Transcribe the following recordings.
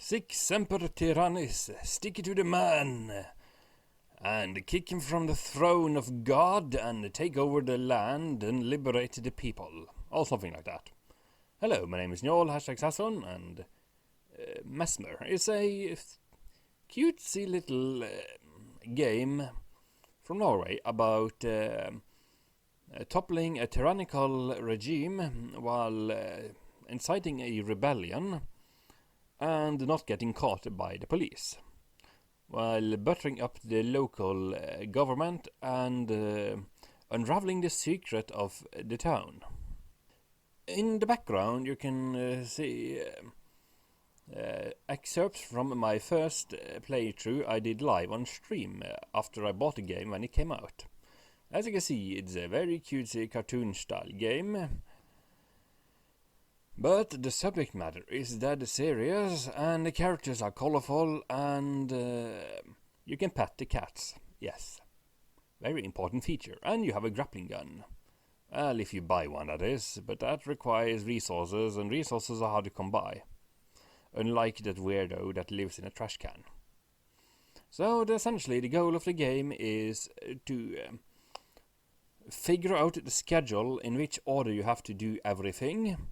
Sic semper tyrannis, stick it to the man, and kick him from the throne of God and take over the land and liberate the people. Or something like that. Hello, my name is Njål, #Sasson, and Mesmer is a cutesy little game from Norway about toppling a tyrannical regime while inciting a rebellion and not getting caught by the police, while buttering up the local government and unraveling the secret of the town. In the background you can see excerpts from my first playthrough I did live on stream after I bought the game when it came out. As you can see, it's a very cutesy cartoon-style game, but the subject matter is dead serious, and the characters are colorful, and you can pet the cats. Yes, very important feature. And you have a grappling gun. Well, if you buy one, that is, but that requires resources, and resources are hard to come by. Unlike that weirdo that lives in a trash can. So, essentially, the goal of the game is to figure out the schedule in which order you have to do everything,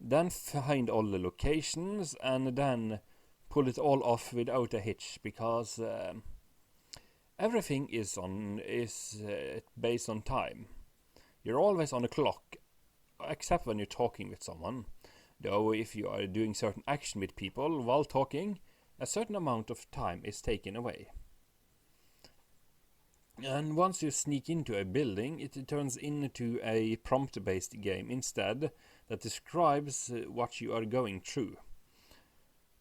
then find all the locations, and then pull it all off without a hitch, because everything is based on time. You're always on a clock, except when you're talking with someone. Though if you are doing certain action with people while talking, a certain amount of time is taken away. And once you sneak into a building, it turns into a prompt-based game instead that describes what you are going through.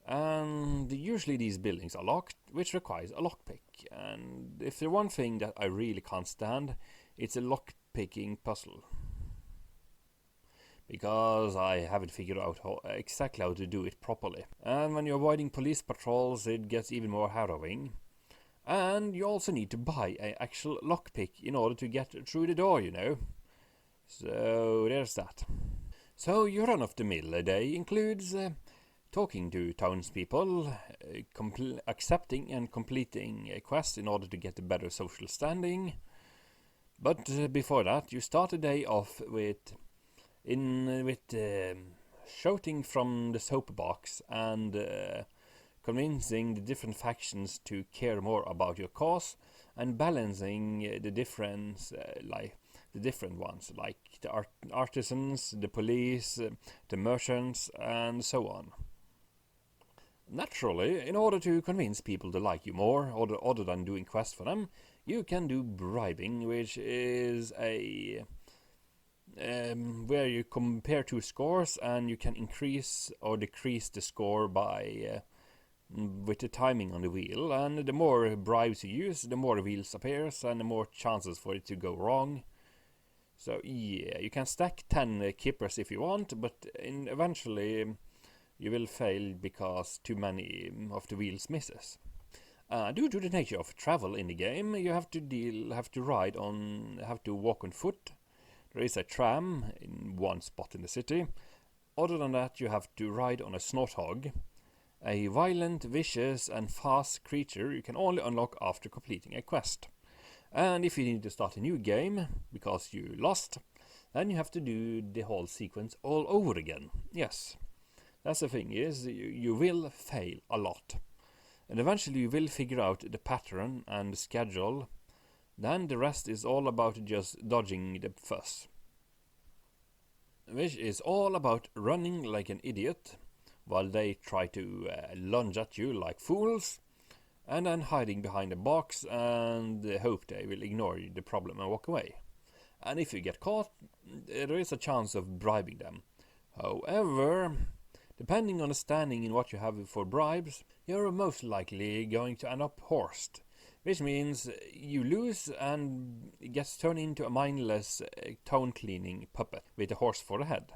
And usually these buildings are locked, which requires a lockpick. And if there's one thing that I really can't stand, it's a lockpicking puzzle. Because I haven't figured out exactly how to do it properly. And when you're avoiding police patrols, it gets even more harrowing. And you also need to buy an actual lockpick in order to get through the door, you know. So there's that. So your run-of-the-mill day includes talking to townspeople, accepting and completing a quest in order to get a better social standing. But before that, you start the day off with shouting from the soapbox and convincing the different factions to care more about your cause, and balancing the different ones, like the artisans, the police, the merchants, and so on. Naturally, in order to convince people to like you more, other than doing quests for them, you can do bribing, which is where you compare two scores and you can increase or decrease the score by with the timing on the wheel, and the more bribes you use, the more wheels appears and the more chances for it to go wrong. So yeah, you can stack 10 keepers if you want, but eventually you will fail because too many of the wheels misses. Due to the nature of travel in the game, you have to walk on foot. There is a tram in one spot in the city. Other than that, you have to ride on a snorthog, a violent, vicious and fast creature you can only unlock after completing a quest. And if you need to start a new game because you lost, then you have to do the whole sequence all over again. Yes, that's the thing, is you will fail a lot. And eventually you will figure out the pattern and the schedule. Then the rest is all about just dodging the fuss, which is all about running like an idiot while they try to lunge at you like fools, and then hiding behind a box and hope they will ignore the problem and walk away. And if you get caught, there is a chance of bribing them. However, depending on the standing in what you have for bribes, you're most likely going to end up horsed, which means you lose and it gets turned into a mindless town-cleaning puppet with a horse for the head.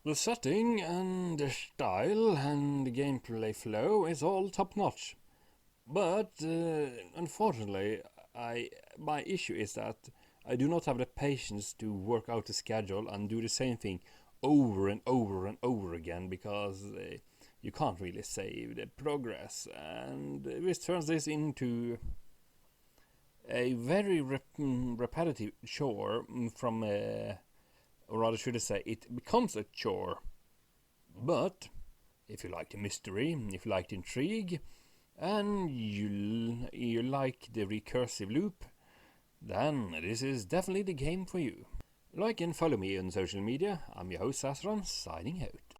The setting and the style and the gameplay flow is all top-notch. But unfortunately, my issue is that I do not have the patience to work out the schedule and do the same thing over and over and over again, because you can't really save the progress, and this turns this into a very repetitive chore from, or rather should I say, it becomes a chore. But if you like the mystery, if you like the intrigue, and you like the recursive loop, then this is definitely the game for you. Like and follow me on social media. I'm your host Sasran, signing out.